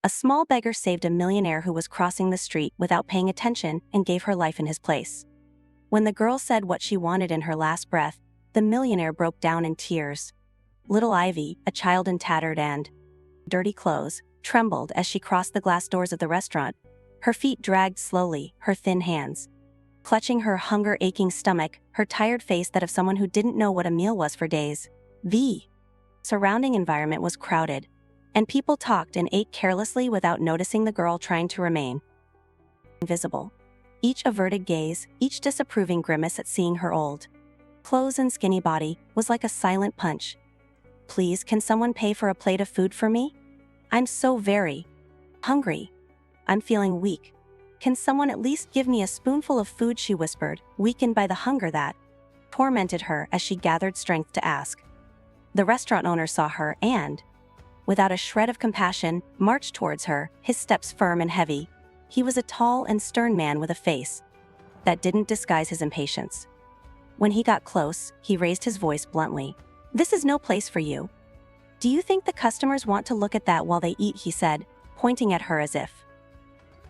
A small beggar saved a millionaire who was crossing the street without paying attention and gave her life in his place. When the girl said what she wanted in her last breath, the millionaire broke down in tears. Little Ivy, a child in tattered and dirty clothes, trembled as she crossed the glass doors of the restaurant. Her feet dragged slowly, her thin hands clutching her hunger-aching stomach, her tired face that of someone who didn't know what a meal was for days. The surrounding environment was crowded, and people talked and ate carelessly without noticing the girl trying to remain invisible. Each averted gaze, each disapproving grimace at seeing her old clothes and skinny body was like a silent punch. "Please, can someone pay for a plate of food for me? I'm so very hungry. I'm feeling weak. Can someone at least give me a spoonful of food?" she whispered, weakened by the hunger that tormented her as she gathered strength to ask. The restaurant owner saw her and, without a shred of compassion, marched towards her, his steps firm and heavy. He was a tall and stern man with a face that didn't disguise his impatience. When he got close, he raised his voice bluntly. "This is no place for you. Do you think the customers want to look at that while they eat?" he said, pointing at her as if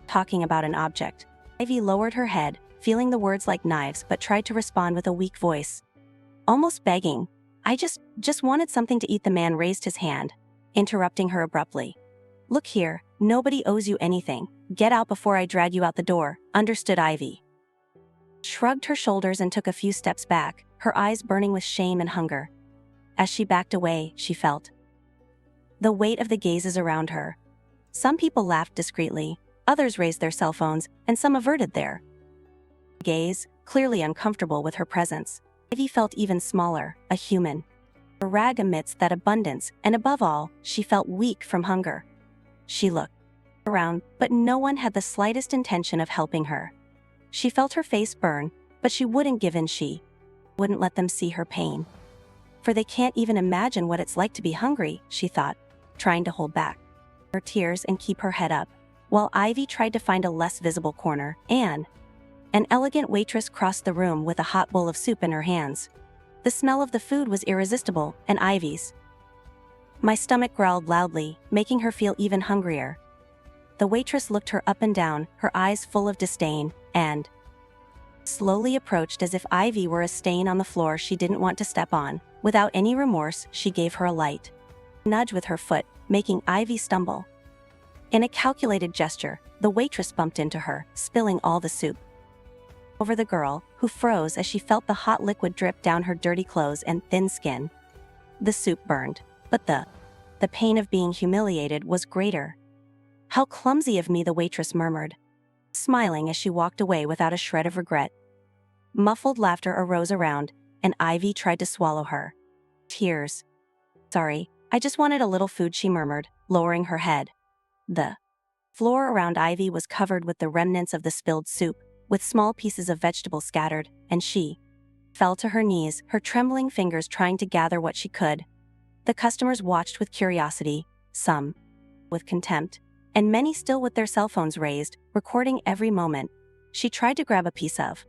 talking about an object. Ivy lowered her head, feeling the words like knives, but tried to respond with a weak voice, almost begging. "I just wanted something to eat." The man raised his hand, interrupting her abruptly. "Look here, nobody owes you anything. Get out before I drag you out the door, understood?" Ivy shrugged her shoulders and took a few steps back, her eyes burning with shame and hunger. As she backed away, she felt the weight of the gazes around her. Some people laughed discreetly, others raised their cell phones, and some averted their gaze, clearly uncomfortable with her presence. Ivy felt even smaller, a human, a rag amidst that abundance, and above all, she felt weak from hunger. She looked around, but no one had the slightest intention of helping her. She felt her face burn, but she wouldn't give in. She wouldn't let them see her pain. "For they can't even imagine what it's like to be hungry," she thought, trying to hold back her tears and keep her head up. While Ivy tried to find a less visible corner, an elegant waitress crossed the room with a hot bowl of soup in her hands. The smell of the food was irresistible, and Ivy's stomach growled loudly, making her feel even hungrier. The waitress looked her up and down, her eyes full of disdain, and slowly approached as if Ivy were a stain on the floor she didn't want to step on. Without any remorse, she gave her a light nudge with her foot, making Ivy stumble. In a calculated gesture, the waitress bumped into her, spilling all the soup over the girl, who froze as she felt the hot liquid drip down her dirty clothes and thin skin. The soup burned, but the pain of being humiliated was greater. "How clumsy of me," the waitress murmured, smiling as she walked away without a shred of regret. Muffled laughter arose around, and Ivy tried to swallow her tears. "Sorry, I just wanted a little food," she murmured, lowering her head. The floor around Ivy was covered with the remnants of the spilled soup, with small pieces of vegetable scattered, and she fell to her knees, her trembling fingers trying to gather what she could. The customers watched with curiosity, some with contempt, and many still with their cell phones raised, recording every moment. She tried to grab a piece of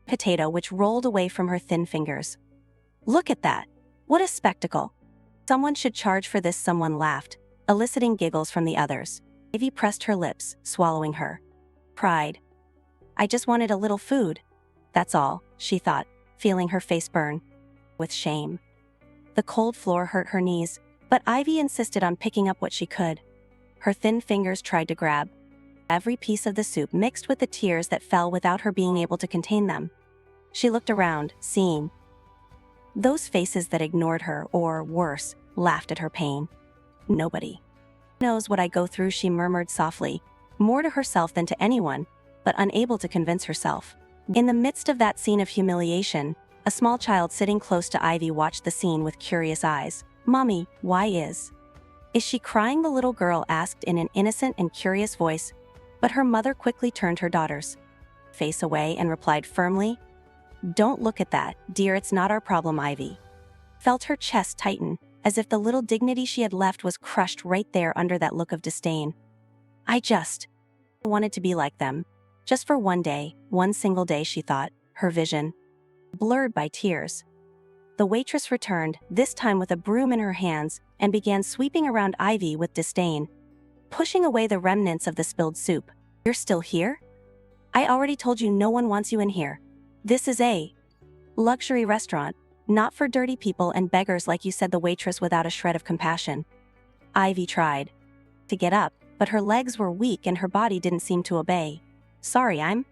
potato which rolled away from her thin fingers. "Look at that! What a spectacle! Someone should charge for this," someone laughed, eliciting giggles from the others. Ivy pressed her lips, swallowing her pride. "I just wanted a little food. That's all," she thought, feeling her face burn with shame. The cold floor hurt her knees, but Ivy insisted on picking up what she could. Her thin fingers tried to grab every piece of the soup, mixed with the tears that fell without her being able to contain them. She looked around, seeing those faces that ignored her, or worse, laughed at her pain. "Nobody knows what I go through," she murmured softly, more to herself than to anyone, but unable to convince herself. In the midst of that scene of humiliation, a small child sitting close to Ivy watched the scene with curious eyes. "Mommy, why is she crying?" the little girl asked in an innocent and curious voice, but her mother quickly turned her daughter's face away and replied firmly, "Don't look at that, dear, it's not our problem." Ivy felt her chest tighten, as if the little dignity she had left was crushed right there under that look of disdain. "I just wanted to be like them. Just for one day, one single day," she thought, her vision blurred by tears. The waitress returned, this time with a broom in her hands, and began sweeping around Ivy with disdain. pushing away the remnants of the spilled soup. "You're still here? I already told you no one wants you in here. This is a luxury restaurant, not for dirty people and beggars like you," said the waitress without a shred of compassion. Ivy tried to get up, but her legs were weak and her body didn't seem to obey. "Sorry, I'm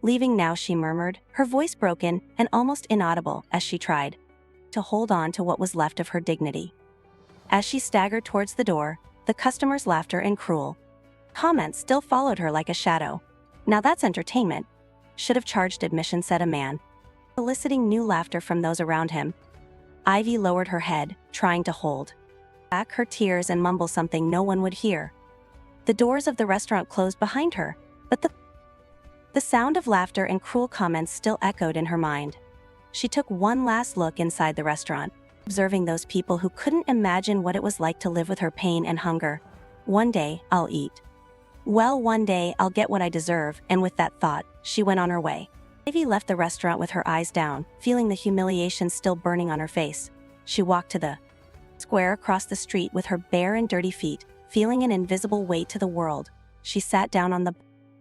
leaving now," she murmured, her voice broken and almost inaudible as she tried to hold on to what was left of her dignity. As she staggered towards the door, the customers' laughter and cruel comments still followed her like a shadow. "Now that's entertainment. Should have charged admission," said a man, eliciting new laughter from those around him. Ivy lowered her head, trying to hold back her tears and mumble something no one would hear. The doors of the restaurant closed behind her, but the sound of laughter and cruel comments still echoed in her mind. She took one last look inside the restaurant, observing those people who couldn't imagine what it was like to live with her pain and hunger. "One day, I'll eat. Well, one day, I'll get what I deserve," and with that thought, she went on her way. Ivy left the restaurant with her eyes down, feeling the humiliation still burning on her face. She walked to the square across the street with her bare and dirty feet, feeling an invisible weight to the world. She sat down on the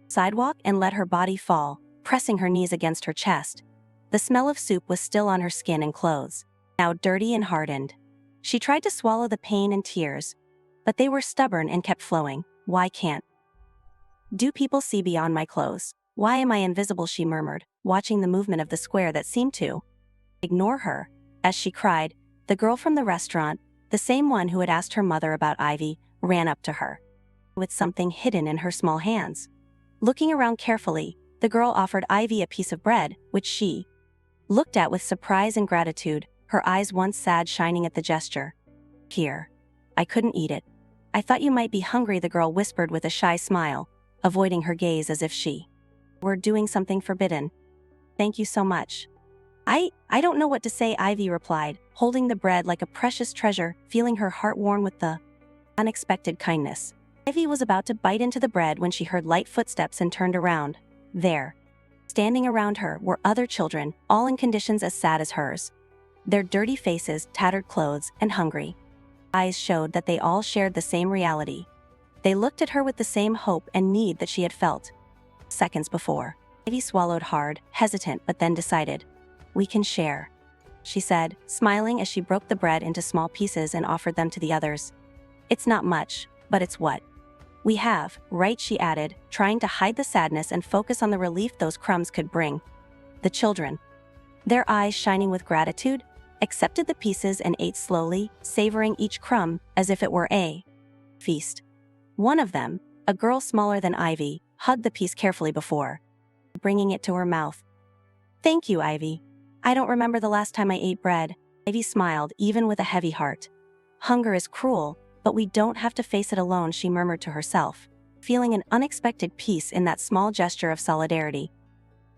sidewalk and let her body fall, pressing her knees against her chest. The smell of soup was still on her skin and clothes, now dirty and hardened. She tried to swallow the pain and tears, but they were stubborn and kept flowing. "Why can't do people see beyond my clothes? Why am I invisible?" she murmured, watching the movement of the square that seemed to ignore her. As she cried, the girl from the restaurant, the same one who had asked her mother about Ivy, ran up to her with something hidden in her small hands. Looking around carefully, the girl offered Ivy a piece of bread, which she looked at with surprise and gratitude, her eyes once sad shining at the gesture. "Here. I couldn't eat it. I thought you might be hungry," the girl whispered with a shy smile, avoiding her gaze as if she were doing something forbidden. "Thank you so much." I don't know what to say," Ivy replied, holding the bread like a precious treasure, feeling her heart warm with the unexpected kindness. Ivy was about to bite into the bread when she heard light footsteps and turned around. There, standing around her, were other children, all in conditions as sad as hers. Their dirty faces, tattered clothes, and hungry eyes showed that they all shared the same reality. They looked at her with the same hope and need that she had felt seconds before. Ivy swallowed hard, hesitant, but then decided. "We can share," she said, smiling as she broke the bread into small pieces and offered them to the others. "It's not much, but it's what we have, right?" she added, trying to hide the sadness and focus on the relief those crumbs could bring. The children, their eyes shining with gratitude, accepted the pieces and ate slowly, savoring each crumb as if it were a feast. One of them, a girl smaller than Ivy, hugged the piece carefully before bringing it to her mouth. "Thank you, Ivy. I don't remember the last time I ate bread." Ivy smiled, even with a heavy heart. "Hunger is cruel, but we don't have to face it alone," she murmured to herself, feeling an unexpected peace in that small gesture of solidarity.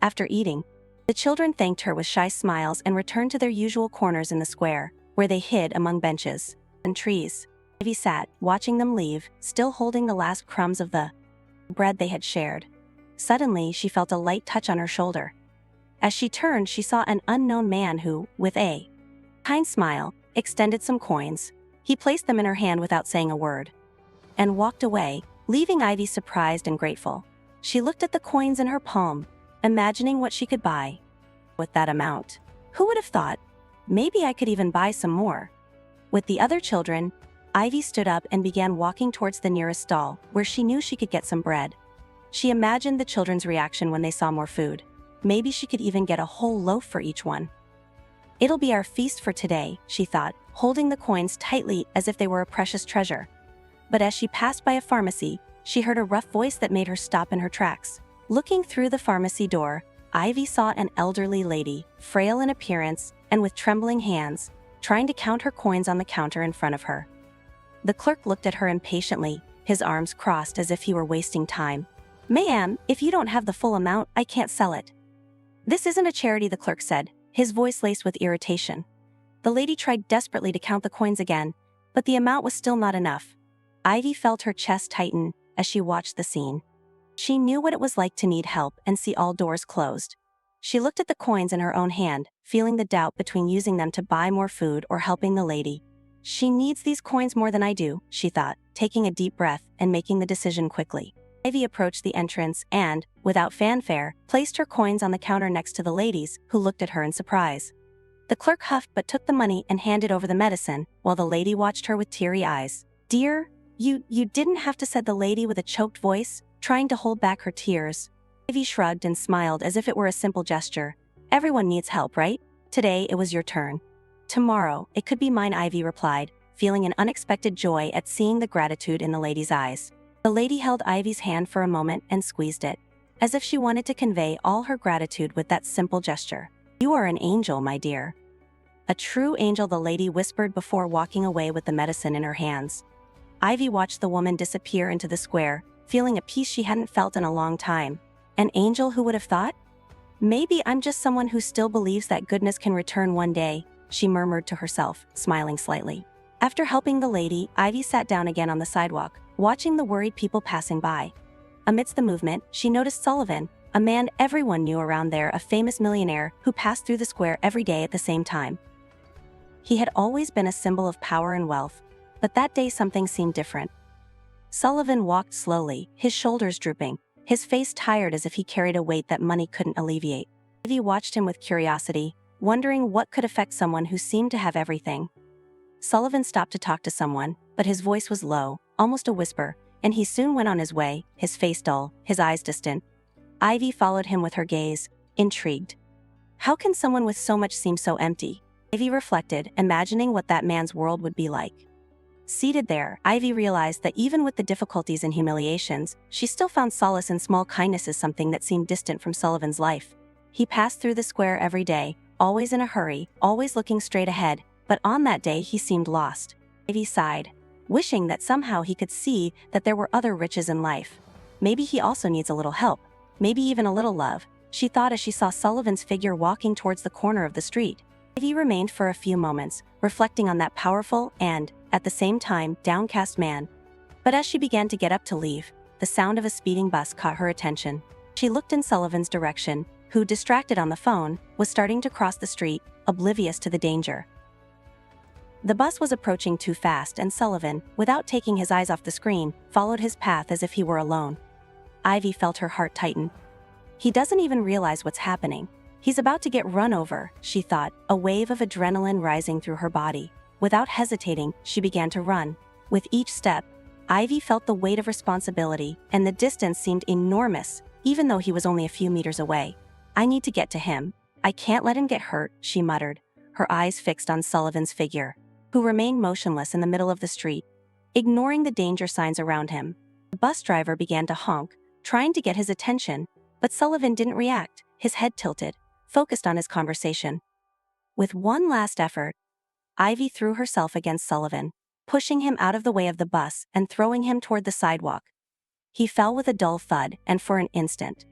After eating, the children thanked her with shy smiles and returned to their usual corners in the square, where they hid among benches and trees. Ivy sat, watching them leave, still holding the last crumbs of the bread they had shared. Suddenly, she felt a light touch on her shoulder. As she turned, she saw an unknown man who, with a kind smile, extended some coins. He placed them in her hand without saying a word and walked away, leaving Ivy surprised and grateful. She looked at the coins in her palm, imagining what she could buy with that amount. Who would have thought? Maybe I could even buy some more. With the other children, Ivy stood up and began walking towards the nearest stall, where she knew she could get some bread. She imagined the children's reaction when they saw more food. Maybe she could even get a whole loaf for each one. "It'll be our feast for today," she thought, holding the coins tightly as if they were a precious treasure. But as she passed by a pharmacy, she heard a rough voice that made her stop in her tracks. Looking through the pharmacy door, Ivy saw an elderly lady, frail in appearance and with trembling hands, trying to count her coins on the counter in front of her. The clerk looked at her impatiently, his arms crossed as if he were wasting time. "Ma'am, if you don't have the full amount, I can't sell it." "This isn't a charity," the clerk said, his voice laced with irritation. The lady tried desperately to count the coins again, but the amount was still not enough. Ivy felt her chest tighten as she watched the scene. She knew what it was like to need help and see all doors closed. She looked at the coins in her own hand, feeling the doubt between using them to buy more food or helping the lady. "She needs these coins more than I do," she thought, taking a deep breath and making the decision quickly. Ivy approached the entrance and, without fanfare, placed her coins on the counter next to the ladies, who looked at her in surprise. The clerk huffed but took the money and handed over the medicine, while the lady watched her with teary eyes. "Dear, you didn't have to," said the lady with a choked voice, trying to hold back her tears. Ivy shrugged and smiled as if it were a simple gesture. "Everyone needs help, right? Today it was your turn. Tomorrow, it could be mine," Ivy replied, feeling an unexpected joy at seeing the gratitude in the lady's eyes. The lady held Ivy's hand for a moment and squeezed it, as if she wanted to convey all her gratitude with that simple gesture. "You are an angel, my dear." "A true angel," the lady whispered before walking away with the medicine in her hands. Ivy watched the woman disappear into the square, feeling a peace she hadn't felt in a long time. An angel, who would have thought? "Maybe I'm just someone who still believes that goodness can return one day," she murmured to herself, smiling slightly. After helping the lady, Ivy sat down again on the sidewalk, watching the worried people passing by. Amidst the movement, she noticed Sullivan, a man everyone knew around there, a famous millionaire who passed through the square every day at the same time. He had always been a symbol of power and wealth, but that day something seemed different. Sullivan walked slowly, his shoulders drooping, his face tired as if he carried a weight that money couldn't alleviate. Ivy watched him with curiosity, wondering what could affect someone who seemed to have everything. Sullivan stopped to talk to someone, but his voice was low, almost a whisper, and he soon went on his way, his face dull, his eyes distant. Ivy followed him with her gaze, intrigued. How can someone with so much seem so empty? Ivy reflected, imagining what that man's world would be like. Seated there, Ivy realized that even with the difficulties and humiliations, she still found solace in small kindnesses, something that seemed distant from Sullivan's life. He passed through the square every day, always in a hurry, always looking straight ahead, but on that day he seemed lost. Ivy sighed, wishing that somehow he could see that there were other riches in life. Maybe he also needs a little help, maybe even a little love, she thought as she saw Sullivan's figure walking towards the corner of the street. Ivy remained for a few moments, reflecting on that powerful and, at the same time, downcast man. But as she began to get up to leave, the sound of a speeding bus caught her attention. She looked in Sullivan's direction, who, distracted on the phone, was starting to cross the street, oblivious to the danger. The bus was approaching too fast, and Sullivan, without taking his eyes off the screen, followed his path as if he were alone. Ivy felt her heart tighten. He doesn't even realize what's happening. He's about to get run over, she thought, a wave of adrenaline rising through her body. Without hesitating, she began to run. With each step, Ivy felt the weight of responsibility, and the distance seemed enormous, even though he was only a few meters away. "I need to get to him. I can't let him get hurt," she muttered, her eyes fixed on Sullivan's figure, who remained motionless in the middle of the street, ignoring the danger signs around him. The bus driver began to honk, trying to get his attention, but Sullivan didn't react, his head tilted, focused on his conversation. With one last effort, Ivy threw herself against Sullivan, pushing him out of the way of the bus and throwing him toward the sidewalk. He fell with a dull thud, and for an instant,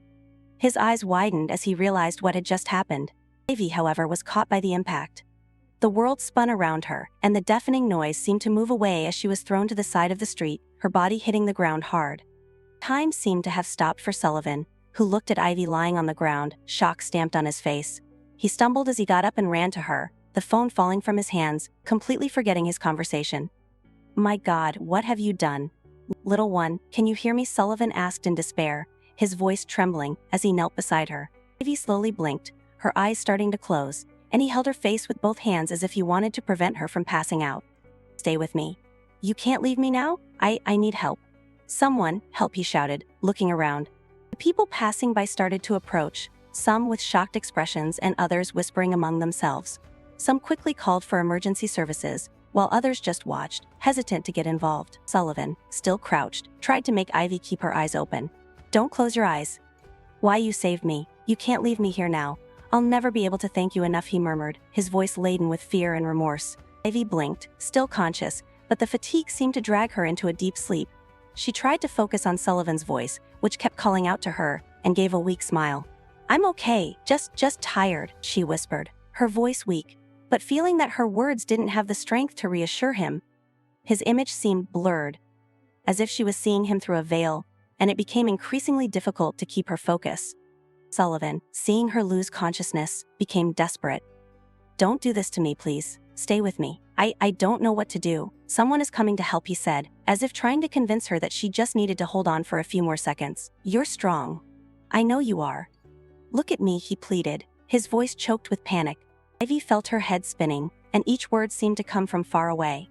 his eyes widened as he realized what had just happened. Ivy, however, was caught by the impact. The world spun around her, and the deafening noise seemed to move away as she was thrown to the side of the street, her body hitting the ground hard. Time seemed to have stopped for Sullivan, who looked at Ivy lying on the ground, shock stamped on his face. He stumbled as he got up and ran to her, the phone falling from his hands, completely forgetting his conversation. "My God, what have you done? Little one, can you hear me?" Sullivan asked in despair, his voice trembling as he knelt beside her. Ivy slowly blinked, her eyes starting to close, and he held her face with both hands as if he wanted to prevent her from passing out. "Stay with me. You can't leave me now? I need help." "Someone, help," he shouted, looking around. The people passing by started to approach, some with shocked expressions and others whispering among themselves. Some quickly called for emergency services, while others just watched, hesitant to get involved. Sullivan, still crouched, tried to make Ivy keep her eyes open. "Don't close your eyes. Why, you saved me. You can't leave me here now. I'll never be able to thank you enough," he murmured, his voice laden with fear and remorse. Ivy blinked, still conscious, but the fatigue seemed to drag her into a deep sleep. She tried to focus on Sullivan's voice, which kept calling out to her, and gave a weak smile. "I'm okay, just tired," she whispered, her voice weak, but feeling that her words didn't have the strength to reassure him. His image seemed blurred, as if she was seeing him through a veil, and it became increasingly difficult to keep her focus. Sullivan, seeing her lose consciousness, became desperate. "Don't do this to me, please. Stay with me. I don't know what to do. Someone is coming to help," he said, as if trying to convince her that she just needed to hold on for a few more seconds. "You're strong. I know you are. Look at me," he pleaded, his voice choked with panic. Ivy felt her head spinning, and each word seemed to come from far away.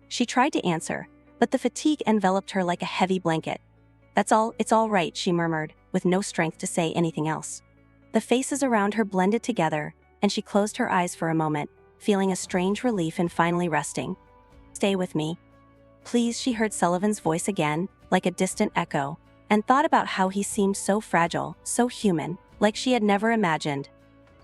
She tried to answer, but the fatigue enveloped her like a heavy blanket. It's all right," she murmured, with no strength to say anything else. The faces around her blended together, and she closed her eyes for a moment, feeling a strange relief in finally resting. "Stay with me. Please," she heard Sullivan's voice again, like a distant echo, and thought about how he seemed so fragile, so human, like she had never imagined.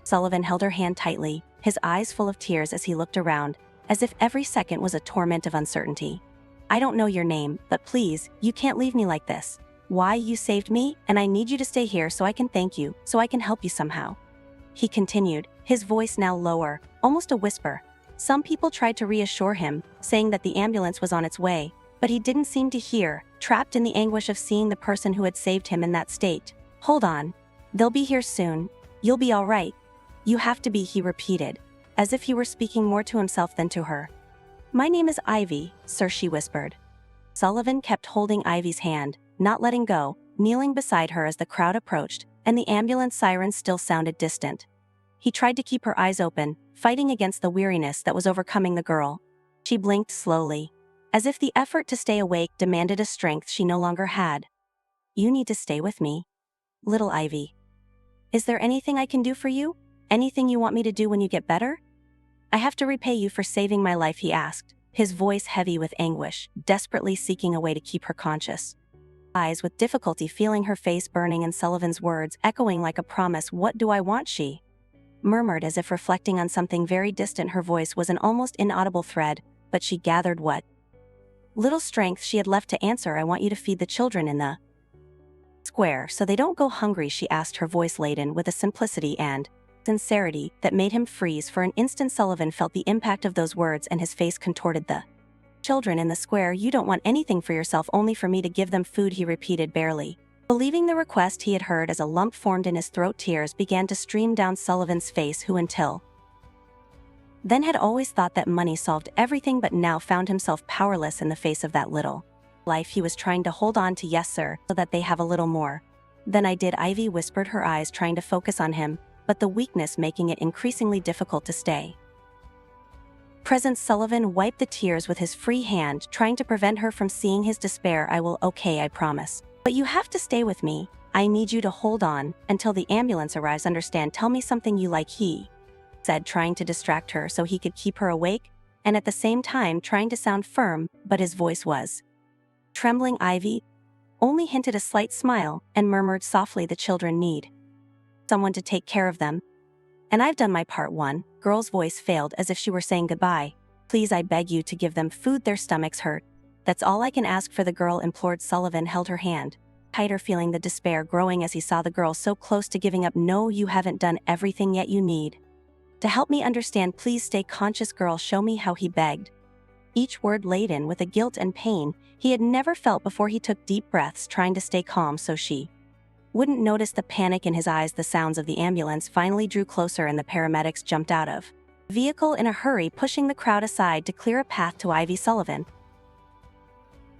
Sullivan held her hand tightly, his eyes full of tears as he looked around, as if every second was a torment of uncertainty. "I don't know your name, but please, you can't leave me like this. Why, you saved me, and I need you to stay here so I can thank you, so I can help you somehow," he continued, his voice now lower, almost a whisper. Some people tried to reassure him, saying that the ambulance was on its way, but he didn't seem to hear, trapped in the anguish of seeing the person who had saved him in that state. "Hold on. They'll be here soon. You'll be all right. You have to be," he repeated, as if he were speaking more to himself than to her. "My name is Ivy, sir," she whispered. Sullivan kept holding Ivy's hand, not letting go, kneeling beside her as the crowd approached, and the ambulance sirens still sounded distant. He tried to keep her eyes open, fighting against the weariness that was overcoming the girl. She blinked slowly, as if the effort to stay awake demanded a strength she no longer had. "You need to stay with me, little Ivy. Is there anything I can do for you? Anything you want me to do when you get better?" "I have to repay you for saving my life," he asked, his voice heavy with anguish, desperately seeking a way to keep her conscious. Eyes with difficulty feeling her face burning and Sullivan's words echoing like a promise. "What do I want?" she murmured as if reflecting on something very distant. Her voice was an almost inaudible thread, but she gathered what little strength she had left to answer. "I want you to feed the children in the square so they don't go hungry," she asked, her voice laden with a simplicity and sincerity that made him freeze. For an instant Sullivan felt the impact of those words and his face contorted. "The children in the square? You don't want anything for yourself, only for me to give them food," he repeated, barely believing the request he had heard as a lump formed in his throat. Tears began to stream down Sullivan's face, who until then had always thought that money solved everything, but now found himself powerless in the face of that little life he was trying to hold on to. "Yes, sir, so that they have a little more than I did," Ivy whispered, her eyes trying to focus on him, but the weakness making it increasingly difficult to stay present. Sullivan wiped the tears with his free hand, trying to prevent her from seeing his despair. "I will, okay, I promise. But you have to stay with me. I need you to hold on until the ambulance arrives. Understand? Tell me something you like," he said, trying to distract her so he could keep her awake, and at the same time trying to sound firm, but his voice was trembling. Ivy only hinted a slight smile and murmured softly, "The children need someone to take care of them. And I've done my part." One girl's voice failed as if she were saying goodbye. "Please, I beg you to give them food. Their stomachs hurt. That's all I can ask for," the girl implored. Sullivan held her hand tighter, feeling the despair growing as he saw the girl so close to giving up. "No, you haven't done everything yet. You need to help me understand. Please stay conscious, girl. Show me how," he begged, each word laden with a guilt and pain he had never felt before. He took deep breaths, trying to stay calm so she wouldn't notice the panic in his eyes. The sounds of the ambulance finally drew closer and the paramedics jumped out of the vehicle in a hurry, pushing the crowd aside to clear a path to Ivy. Sullivan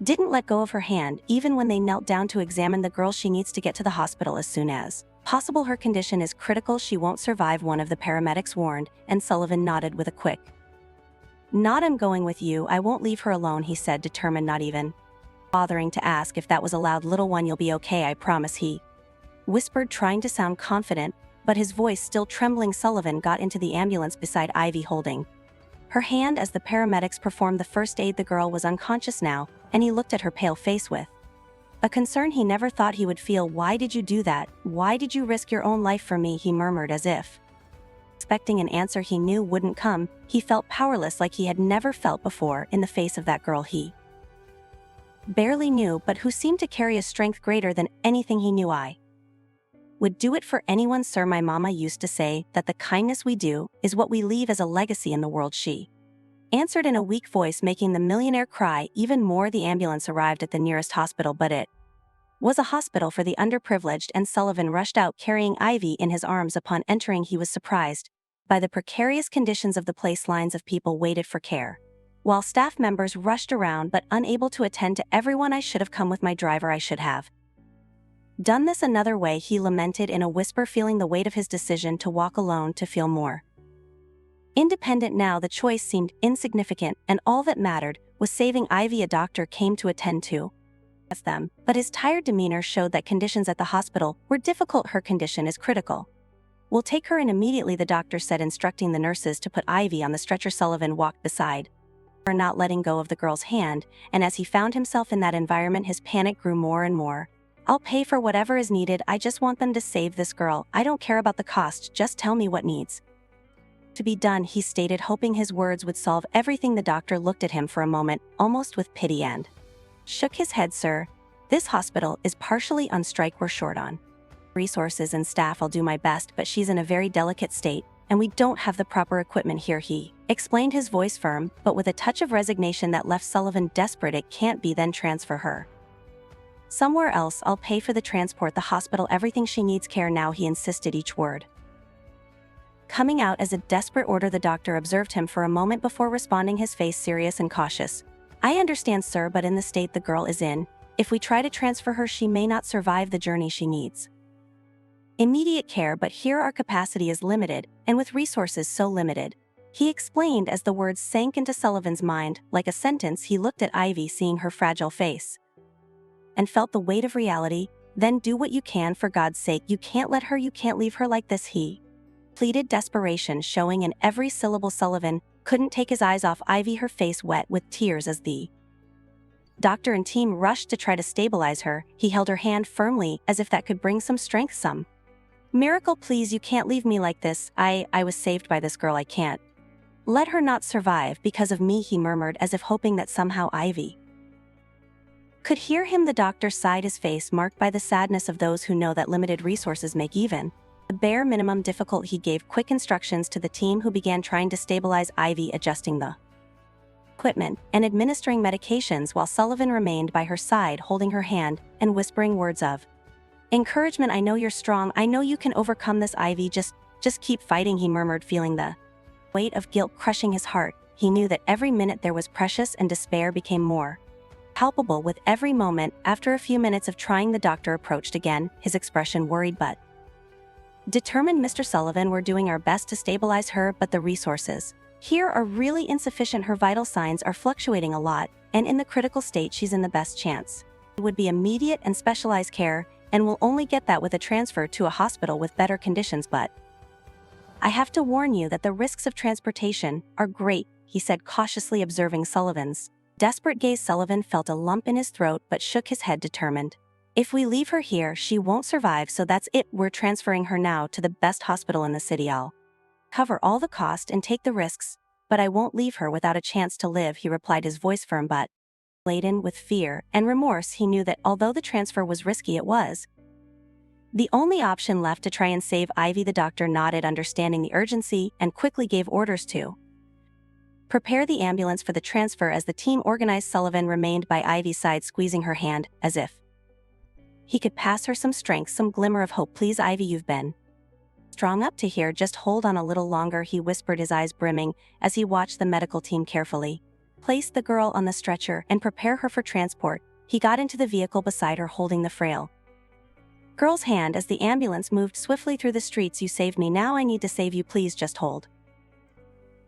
didn't let go of her hand even when they knelt down to examine the girl. "She needs to get to the hospital as soon as possible. Her condition is critical. She won't survive," one of the paramedics warned, and Sullivan nodded with a quick nod. "I'm going with you. I won't leave her alone," he said, determined, not even bothering to ask if that was allowed. "Little one, you'll be okay, I promise," he whispered, trying to sound confident, but his voice still trembling. Sullivan got into the ambulance beside Ivy, holding her hand as the paramedics performed the first aid. The girl was unconscious now, and he looked at her pale face with a concern he never thought he would feel. "Why did you do that? Why did you risk your own life for me?" he murmured, as if expecting an answer he knew wouldn't come. He felt powerless, like he had never felt before, in the face of that girl he barely knew, but who seemed to carry a strength greater than anything he knew. "I would do it for anyone, sir. My mama used to say that the kindness we do is what we leave as a legacy in the world," she answered in a weak voice, making the millionaire cry even more. The ambulance arrived at the nearest hospital, but it was a hospital for the underprivileged, and Sullivan rushed out carrying Ivy in his arms. Upon entering, he was surprised by the precarious conditions of the place. Lines of people waited for care, while staff members rushed around but unable to attend to everyone. I should have come with my driver. I should have done this another way, he lamented in a whisper, feeling the weight of his decision to walk alone to feel more independent now. The choice seemed insignificant, and all that mattered was saving Ivy. A doctor came to attend to them, but his tired demeanor showed that conditions at the hospital were difficult. Her condition is critical. We'll take her in immediately, the doctor said, instructing the nurses to put Ivy on the stretcher. Sullivan walked beside her, not letting go of the girl's hand, and as he found himself in that environment, his panic grew more and more. I'll pay for whatever is needed. I just want them to save this girl. I don't care about the cost. Just tell me what needs to be done, he stated, hoping his words would solve everything. The doctor looked at him for a moment, almost with pity, and shook his head. Sir, this hospital is partially on strike. We're short on resources and staff. I'll do my best, but she's in a very delicate state, and we don't have the proper equipment here, he explained, his voice firm, but with a touch of resignation that left Sullivan desperate. It can't be. Then transfer her somewhere else. I'll pay for the transport, the hospital, everything. She needs care now, he insisted, each word coming out as a desperate order. The doctor observed him for a moment before responding, his face serious and cautious. I understand, sir, but in the state the girl is in, if we try to transfer her, she may not survive the journey. She needs immediate care, but here our capacity is limited, and with resources so limited, he explained as the words sank into Sullivan's mind like a sentence. He looked at Ivy, seeing her fragile face, and felt the weight of reality. Then do what you can, for God's sake. You can't let her, you can't leave her like this, he pleaded, desperation showing in every syllable. Sullivan couldn't take his eyes off Ivy, her face wet with tears as the doctor and team rushed to try to stabilize her. He held her hand firmly as if that could bring some strength, some miracle. Please, you can't leave me like this. I was saved by this girl. I can't let her not survive because of me, he murmured, as if hoping that somehow Ivy could hear him. The doctor sighed, his face marked by the sadness of those who know that limited resources make even the bare minimum difficult. He gave quick instructions to the team, who began trying to stabilize Ivy, adjusting the equipment and administering medications, while Sullivan remained by her side, holding her hand and whispering words of encouragement. I know you're strong. I know you can overcome this, Ivy. Just keep fighting, he murmured, feeling the weight of guilt crushing his heart. He knew that every minute there was precious, and despair became more palpable with every moment. After a few minutes of trying, the doctor approached again, his expression worried but determined. Mr. Sullivan, we're doing our best to stabilize her, but the resources here are really insufficient. Her vital signs are fluctuating a lot, and in the critical state she's in the best chance it would be immediate and specialized care, and we'll only get that with a transfer to a hospital with better conditions. But I have to warn you that the risks of transportation are great, he said, cautiously observing Sullivan's desperate gaze. Sullivan felt a lump in his throat but shook his head, determined. If we leave her here, she won't survive, so that's it. We're transferring her now to the best hospital in the city. I'll cover all the cost and take the risks, but I won't leave her without a chance to live, he replied, his voice firm but laden with fear and remorse. He knew that although the transfer was risky, it was the only option left to try and save Ivy. The doctor nodded, understanding the urgency, and quickly gave orders to prepare the ambulance for the transfer. As the team organized, Sullivan remained by Ivy's side, squeezing her hand as if he could pass her some strength, some glimmer of hope. Please, Ivy, you've been strong up to here. Just hold on a little longer, he whispered, his eyes brimming as he watched the medical team carefully place the girl on the stretcher and prepare her for transport. He got into the vehicle beside her, holding the frail girl's hand as the ambulance moved swiftly through the streets. You saved me, now I need to save you. Please just hold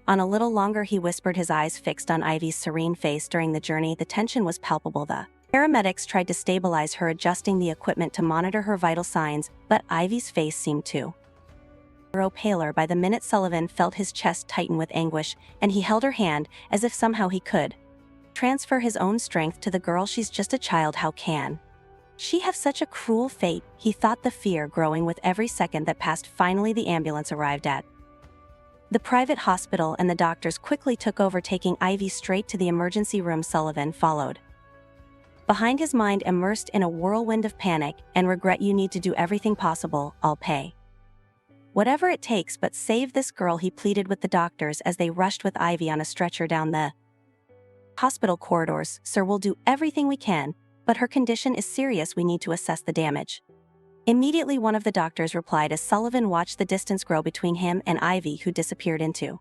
on a little longer, he whispered, his eyes fixed on Ivy's serene face. During the journey, the tension was palpable. The paramedics tried to stabilize her, adjusting the equipment to monitor her vital signs, but Ivy's face seemed to grow paler by the minute. Sullivan felt his chest tighten with anguish, and he held her hand as if somehow he could transfer his own strength to the girl. She's just a child. How can she have such a cruel fate, he thought, the fear growing with every second that passed. Finally, the ambulance arrived at the private hospital, and the doctors quickly took over, taking Ivy straight to the emergency room. Sullivan followed behind, his mind immersed in a whirlwind of panic and regret. You need to do everything possible. I'll pay whatever it takes, but save this girl, he pleaded with the doctors as they rushed with Ivy on a stretcher down the hospital corridors. Sir, we'll do everything we can, but her condition is serious. We need to assess the damage immediately, one of the doctors replied as Sullivan watched the distance grow between him and Ivy, who disappeared into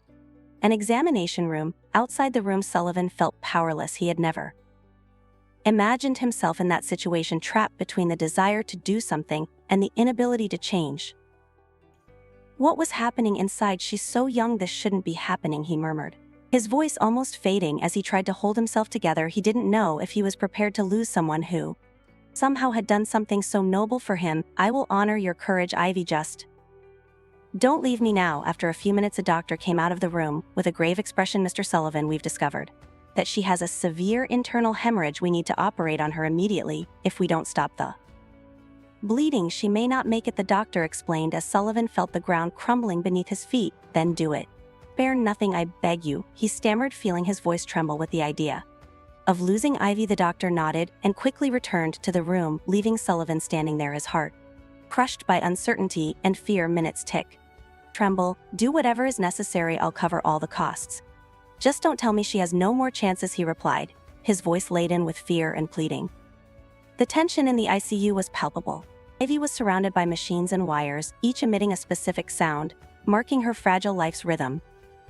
An examination room. Outside the room, Sullivan felt powerless. He had never imagined himself in that situation, trapped between the desire to do something and the inability to change. What was happening inside? She's so young, this shouldn't be happening, he murmured, his voice almost fading as he tried to hold himself together. He didn't know if he was prepared to lose someone who somehow had done something so noble for him. I will honor your courage, Ivy, just don't leave me now. After a few minutes, a doctor came out of the room with a grave expression. Mr. Sullivan, we've discovered that she has a severe internal hemorrhage. We need to operate on her immediately. If we don't stop the bleeding, she may not make it, the doctor explained as Sullivan felt the ground crumbling beneath his feet. Then do it. Spare nothing, I beg you, he stammered, feeling his voice tremble with the idea of losing Ivy. The doctor nodded and quickly returned to the room, leaving Sullivan standing there, his heart crushed by uncertainty and fear. Minutes tick. Tremble, do whatever is necessary, I'll cover all the costs. Just don't tell me she has no more chances, he replied, his voice laden with fear and pleading. The tension in the ICU was palpable. Ivy was surrounded by machines and wires, each emitting a specific sound, marking her fragile life's rhythm.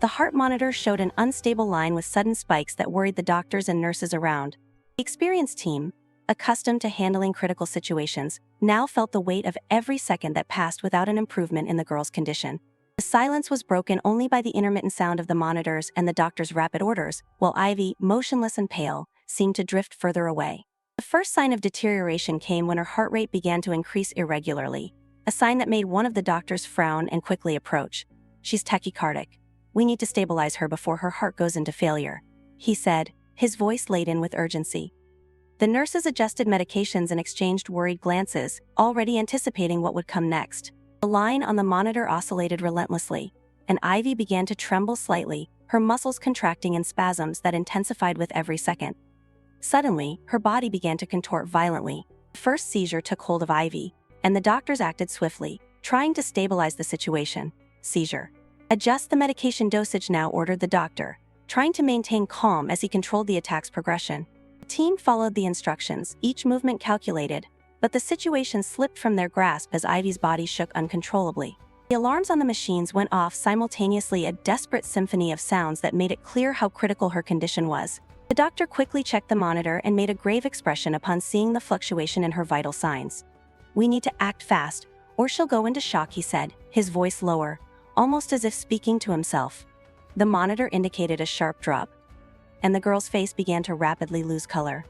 The heart monitor showed an unstable line with sudden spikes that worried the doctors and nurses around. The experienced team, accustomed to handling critical situations, now felt the weight of every second that passed without an improvement in the girl's condition. The silence was broken only by the intermittent sound of the monitors and the doctor's rapid orders, while Ivy, motionless and pale, seemed to drift further away. The first sign of deterioration came when her heart rate began to increase irregularly, a sign that made one of the doctors frown and quickly approach. She's tachycardic. We need to stabilize her before her heart goes into failure, he said, his voice laden with urgency. The nurses adjusted medications and exchanged worried glances, already anticipating what would come next. The line on the monitor oscillated relentlessly, and Ivy began to tremble slightly, her muscles contracting in spasms that intensified with every second. Suddenly, her body began to contort violently. The first seizure took hold of Ivy, and the doctors acted swiftly, trying to stabilize the situation. Seizure. Adjust the medication dosage now, ordered the doctor, trying to maintain calm as he controlled the attack's progression. The team followed the instructions, each movement calculated, but the situation slipped from their grasp as Ivy's body shook uncontrollably. The alarms on the machines went off simultaneously, a desperate symphony of sounds that made it clear how critical her condition was. The doctor quickly checked the monitor and made a grave expression upon seeing the fluctuation in her vital signs. We need to act fast, or she'll go into shock, he said, his voice lower, almost as if speaking to himself. The monitor indicated a sharp drop, and the girl's face began to rapidly lose color.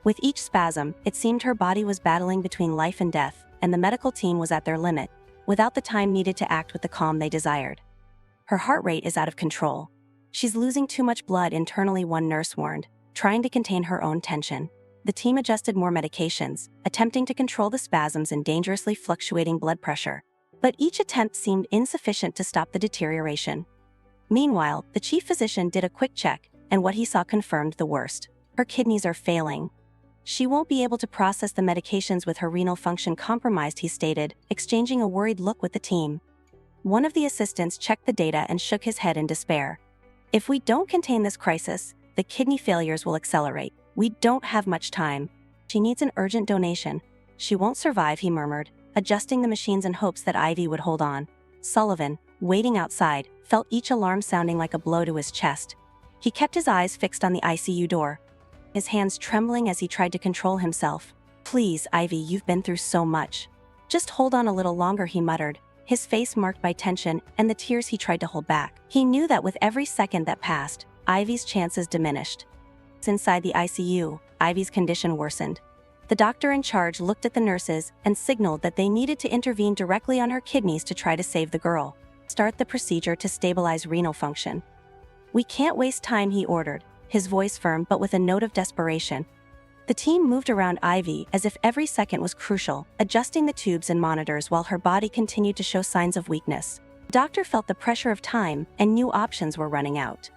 With each spasm, it seemed her body was battling between life and death, and the medical team was at their limit, without the time needed to act with the calm they desired. Her heart rate is out of control. She's losing too much blood internally, one nurse warned, trying to contain her own tension. The team adjusted more medications, attempting to control the spasms and dangerously fluctuating blood pressure. But each attempt seemed insufficient to stop the deterioration. Meanwhile, the chief physician did a quick check, and what he saw confirmed the worst. Her kidneys are failing. She won't be able to process the medications with her renal function compromised, he stated, exchanging a worried look with the team. One of the assistants checked the data and shook his head in despair. If we don't contain this crisis, the kidney failures will accelerate. We don't have much time. She needs an urgent donation. She won't survive, he murmured, adjusting the machines in hopes that Ivy would hold on. Sullivan, waiting outside, felt each alarm sounding like a blow to his chest. He kept his eyes fixed on the ICU door, his hands trembling as he tried to control himself. Please, Ivy, you've been through so much. Just hold on a little longer, he muttered, his face marked by tension and the tears he tried to hold back. He knew that with every second that passed, Ivy's chances diminished. Inside the ICU, Ivy's condition worsened. The doctor in charge looked at the nurses and signaled that they needed to intervene directly on her kidneys to try to save the girl. Start the procedure to stabilize renal function. We can't waste time, he ordered, his voice firm but with a note of desperation. The team moved around Ivy as if every second was crucial, adjusting the tubes and monitors while her body continued to show signs of weakness. The doctor felt the pressure of time and new options were running out.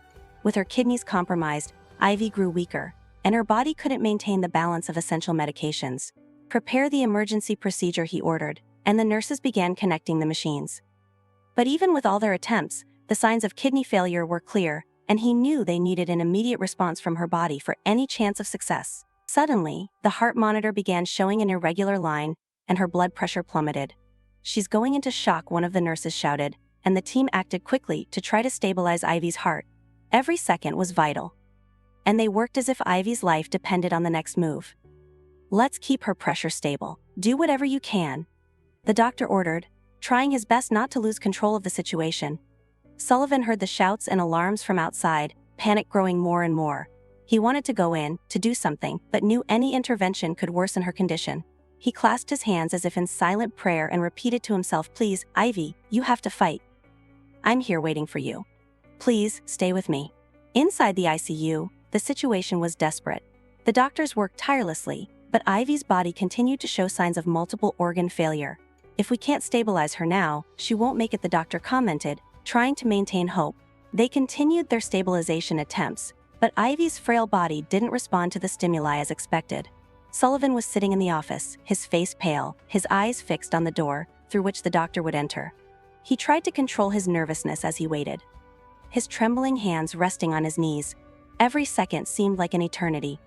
With her kidneys compromised, Ivy grew weaker, and her body couldn't maintain the balance of essential medications. Prepare the emergency procedure, he ordered, and the nurses began connecting the machines. But even with all their attempts, the signs of kidney failure were clear, and he knew they needed an immediate response from her body for any chance of success. Suddenly, the heart monitor began showing an irregular line, and her blood pressure plummeted. She's going into shock, one of the nurses shouted, and the team acted quickly to try to stabilize Ivy's heart. Every second was vital, and they worked as if Ivy's life depended on the next move. "Let's keep her pressure stable. Do whatever you can," the doctor ordered, trying his best not to lose control of the situation. Sullivan heard the shouts and alarms from outside, panic growing more and more. He wanted to go in, to do something, but knew any intervention could worsen her condition. He clasped his hands as if in silent prayer and repeated to himself, "Please, Ivy, you have to fight. I'm here waiting for you. Please, stay with me." Inside the ICU, the situation was desperate. The doctors worked tirelessly, but Ivy's body continued to show signs of multiple organ failure. "If we can't stabilize her now, she won't make it," the doctor commented, trying to maintain hope. They continued their stabilization attempts, but Ivy's frail body didn't respond to the stimuli as expected. Sullivan was sitting in the office, his face pale, his eyes fixed on the door through which the doctor would enter. He tried to control his nervousness as he waited, his trembling hands resting on his knees. Every second seemed like an eternity.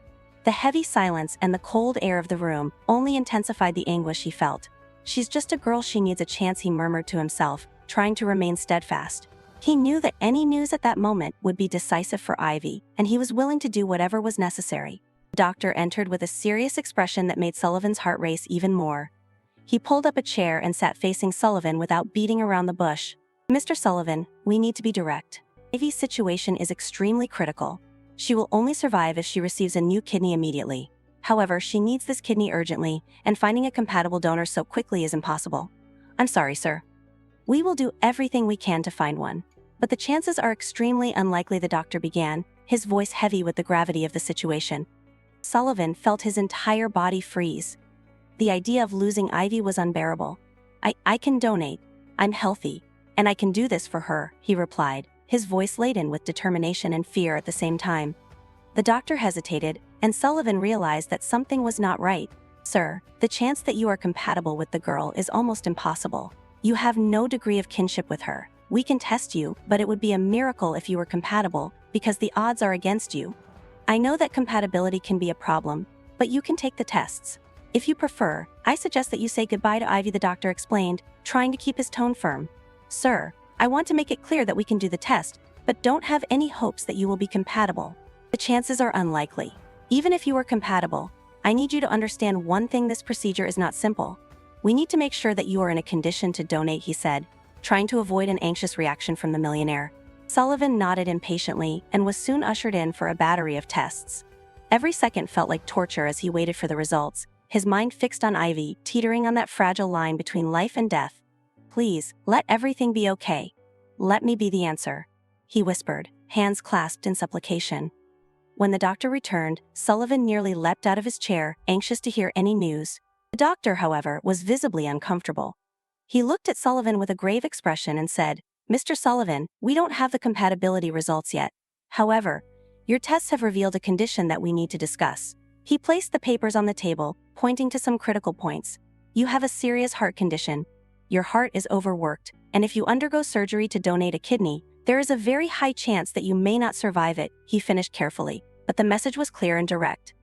The heavy silence and the cold air of the room only intensified the anguish he felt. "She's just a girl, she needs a chance," he murmured to himself, trying to remain steadfast. He knew that any news at that moment would be decisive for Ivy, and he was willing to do whatever was necessary. The doctor entered with a serious expression that made Sullivan's heart race even more. He pulled up a chair and sat facing Sullivan without beating around the bush. "Mr. Sullivan, we need to be direct. Ivy's situation is extremely critical. She will only survive if she receives a new kidney immediately. However, she needs this kidney urgently, and finding a compatible donor so quickly is impossible." "I'm sorry, sir. We will do everything we can to find one, but the chances are extremely unlikely," the doctor began, his voice heavy with the gravity of the situation. Sullivan felt his entire body freeze. The idea of losing Ivy was unbearable. I can donate. I'm healthy, and I can do this for her," he replied, his voice laden with determination and fear at the same time. The doctor hesitated, and Sullivan realized that something was not right. "Sir, the chance that you are compatible with the girl is almost impossible. You have no degree of kinship with her. We can test you, but it would be a miracle if you were compatible, because the odds are against you. I know that compatibility can be a problem, but you can take the tests. If you prefer, I suggest that you say goodbye to Ivy," the doctor explained, trying to keep his tone firm. "Sir, I want to make it clear that we can do the test, but don't have any hopes that you will be compatible. The chances are unlikely. Even if you are compatible, I need you to understand one thing: this procedure is not simple. We need to make sure that you are in a condition to donate," he said, trying to avoid an anxious reaction from the millionaire. Sullivan nodded impatiently and was soon ushered in for a battery of tests. Every second felt like torture as he waited for the results, his mind fixed on Ivy, teetering on that fragile line between life and death. "Please, let everything be okay. Let me be the answer," he whispered, hands clasped in supplication. When the doctor returned, Sullivan nearly leapt out of his chair, anxious to hear any news. The doctor, however, was visibly uncomfortable. He looked at Sullivan with a grave expression and said, "Mr. Sullivan, we don't have the compatibility results yet. However, your tests have revealed a condition that we need to discuss." He placed the papers on the table, pointing to some critical points. "You have a serious heart condition. Your heart is overworked, and if you undergo surgery to donate a kidney, there is a very high chance that you may not survive it," he finished carefully, but the message was clear and direct.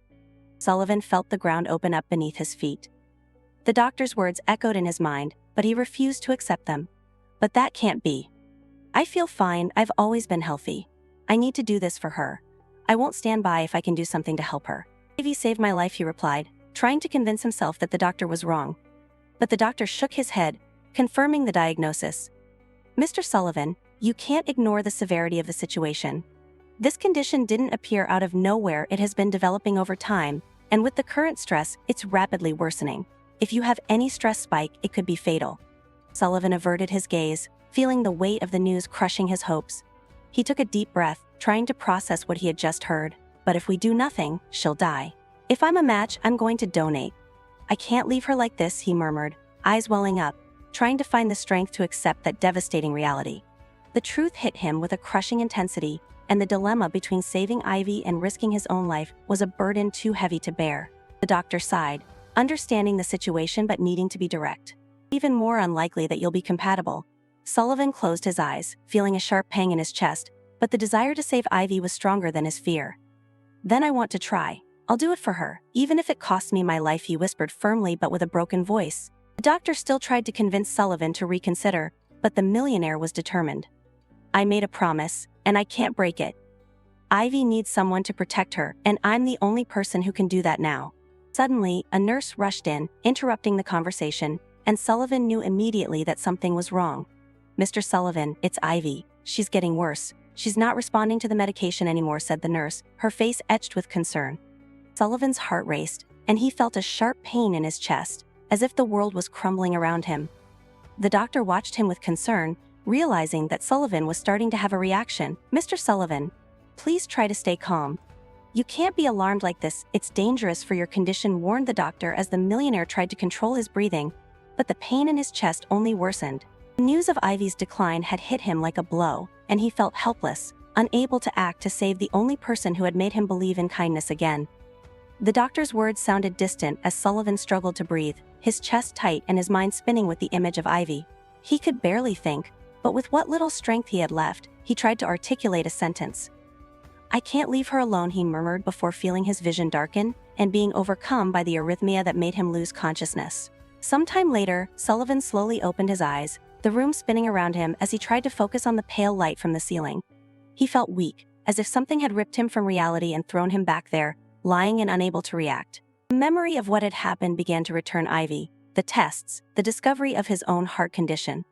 Sullivan felt the ground open up beneath his feet. The doctor's words echoed in his mind, but he refused to accept them. "But that can't be. I feel fine, I've always been healthy. I need to do this for her. I won't stand by if I can do something to help her. Ivy saved my life," he replied, trying to convince himself that the doctor was wrong. But the doctor shook his head, confirming the diagnosis. "Mr. Sullivan, you can't ignore the severity of the situation. This condition didn't appear out of nowhere, it has been developing over time, and with the current stress, it's rapidly worsening. If you have any stress spike, it could be fatal." Sullivan averted his gaze, feeling the weight of the news crushing his hopes. He took a deep breath, trying to process what he had just heard. "But if we do nothing, she'll die. If I'm a match, I'm going to donate. I can't leave her like this," he murmured, eyes welling up, trying to find the strength to accept that devastating reality. The truth hit him with a crushing intensity, and the dilemma between saving Ivy and risking his own life was a burden too heavy to bear. The doctor sighed, understanding the situation but needing to be direct. "Even more unlikely that you'll be compatible." Sullivan closed his eyes, feeling a sharp pang in his chest, but the desire to save Ivy was stronger than his fear. "Then I want to try. I'll do it for her, even if it costs me my life," he whispered firmly but with a broken voice. The doctor still tried to convince Sullivan to reconsider, but the millionaire was determined. "I made a promise, and I can't break it. Ivy needs someone to protect her, and I'm the only person who can do that now." Suddenly, a nurse rushed in, interrupting the conversation, and Sullivan knew immediately that something was wrong. "Mr. Sullivan, it's Ivy. She's getting worse. She's not responding to the medication anymore," said the nurse, her face etched with concern. Sullivan's heart raced, and he felt a sharp pain in his chest, as if the world was crumbling around him. The doctor watched him with concern, realizing that Sullivan was starting to have a reaction. "Mr. Sullivan, please try to stay calm. You can't be alarmed like this, it's dangerous for your condition," warned the doctor as the millionaire tried to control his breathing, but the pain in his chest only worsened. The news of Ivy's decline had hit him like a blow, and he felt helpless, unable to act to save the only person who had made him believe in kindness again. The doctor's words sounded distant as Sullivan struggled to breathe, his chest tight and his mind spinning with the image of Ivy. He could barely think, but with what little strength he had left, he tried to articulate a sentence. "I can't leave her alone," he murmured before feeling his vision darken and being overcome by the arrhythmia that made him lose consciousness. Sometime later, Sullivan slowly opened his eyes, the room spinning around him as he tried to focus on the pale light from the ceiling. He felt weak, as if something had ripped him from reality and thrown him back there, lying and unable to react. The memory of what had happened began to return Ivy, the tests, the discovery of his own heart condition.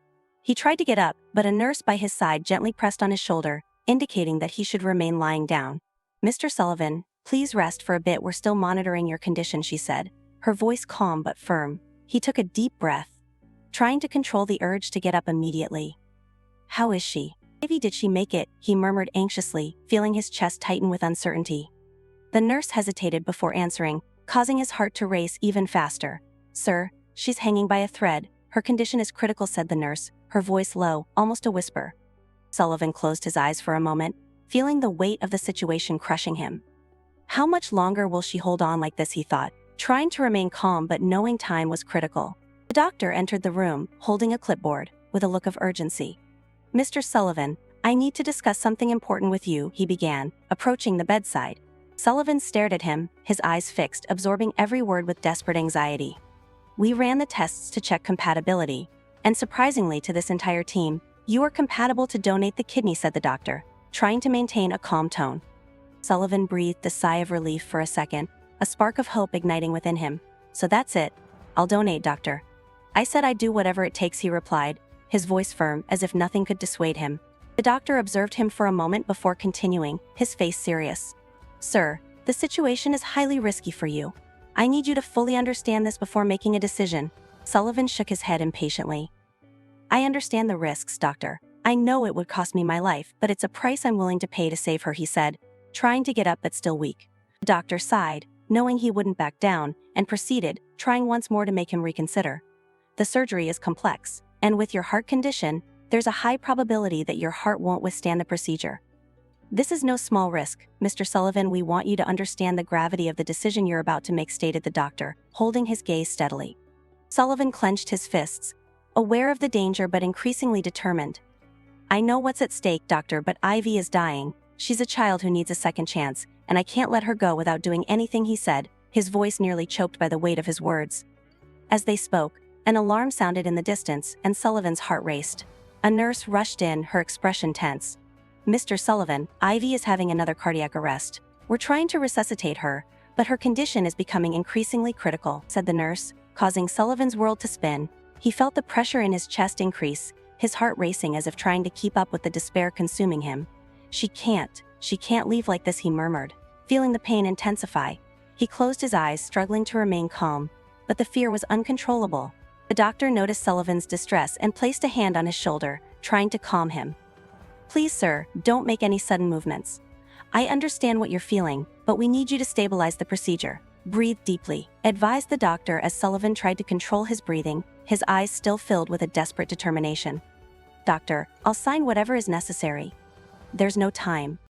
He tried to get up, but a nurse by his side gently pressed on his shoulder, indicating that he should remain lying down. "Mr. Sullivan, please rest for a bit, we're still monitoring your condition," she said, her voice calm but firm. He took a deep breath, trying to control the urge to get up immediately. "How is she? Maybe did she make it?" he murmured anxiously, feeling his chest tighten with uncertainty. The nurse hesitated before answering, causing his heart to race even faster. "Sir, she's hanging by a thread. Her condition is critical," said the nurse, her voice low, almost a whisper. Sullivan closed his eyes for a moment, feeling the weight of the situation crushing him. How much longer will she hold on like this, he thought, trying to remain calm but knowing time was critical. The doctor entered the room, holding a clipboard, with a look of urgency. "Mr. Sullivan, I need to discuss something important with you," he began, approaching the bedside. Sullivan stared at him, his eyes fixed, absorbing every word with desperate anxiety. "We ran the tests to check compatibility, and surprisingly to this entire team, you are compatible to donate the kidney," said the doctor, trying to maintain a calm tone. Sullivan breathed a sigh of relief for a second, a spark of hope igniting within him. "So that's it. I'll donate, doctor. I said I'd do whatever it takes," he replied, his voice firm as if nothing could dissuade him. The doctor observed him for a moment before continuing, his face serious. "Sir, the situation is highly risky for you. I need you to fully understand this before making a decision." Sullivan shook his head impatiently. "I understand the risks, doctor. I know it would cost me my life, but it's a price I'm willing to pay to save her," he said, trying to get up but still weak. The doctor sighed, knowing he wouldn't back down, and proceeded, trying once more to make him reconsider. "The surgery is complex, and with your heart condition, there's a high probability that your heart won't withstand the procedure. This is no small risk, Mr. Sullivan. We want you to understand the gravity of the decision you're about to make," stated the doctor, holding his gaze steadily. Sullivan clenched his fists, aware of the danger but increasingly determined. "I know what's at stake, doctor, but Ivy is dying. She's a child who needs a second chance, and I can't let her go without doing anything," he said, his voice nearly choked by the weight of his words. As they spoke, an alarm sounded in the distance, and Sullivan's heart raced. A nurse rushed in, her expression tense. "Mr. Sullivan, Ivy is having another cardiac arrest. We're trying to resuscitate her, but her condition is becoming increasingly critical," said the nurse, causing Sullivan's world to spin. He felt the pressure in his chest increase, his heart racing as if trying to keep up with the despair consuming him. She can't leave like this," he murmured, feeling the pain intensify. He closed his eyes, struggling to remain calm, but the fear was uncontrollable. The doctor noticed Sullivan's distress and placed a hand on his shoulder, trying to calm him. "Please, sir, don't make any sudden movements. I understand what you're feeling, but we need you to stabilize the procedure. Breathe deeply," advised the doctor as Sullivan tried to control his breathing, his eyes still filled with a desperate determination. "Doctor, I'll sign whatever is necessary." "There's no time.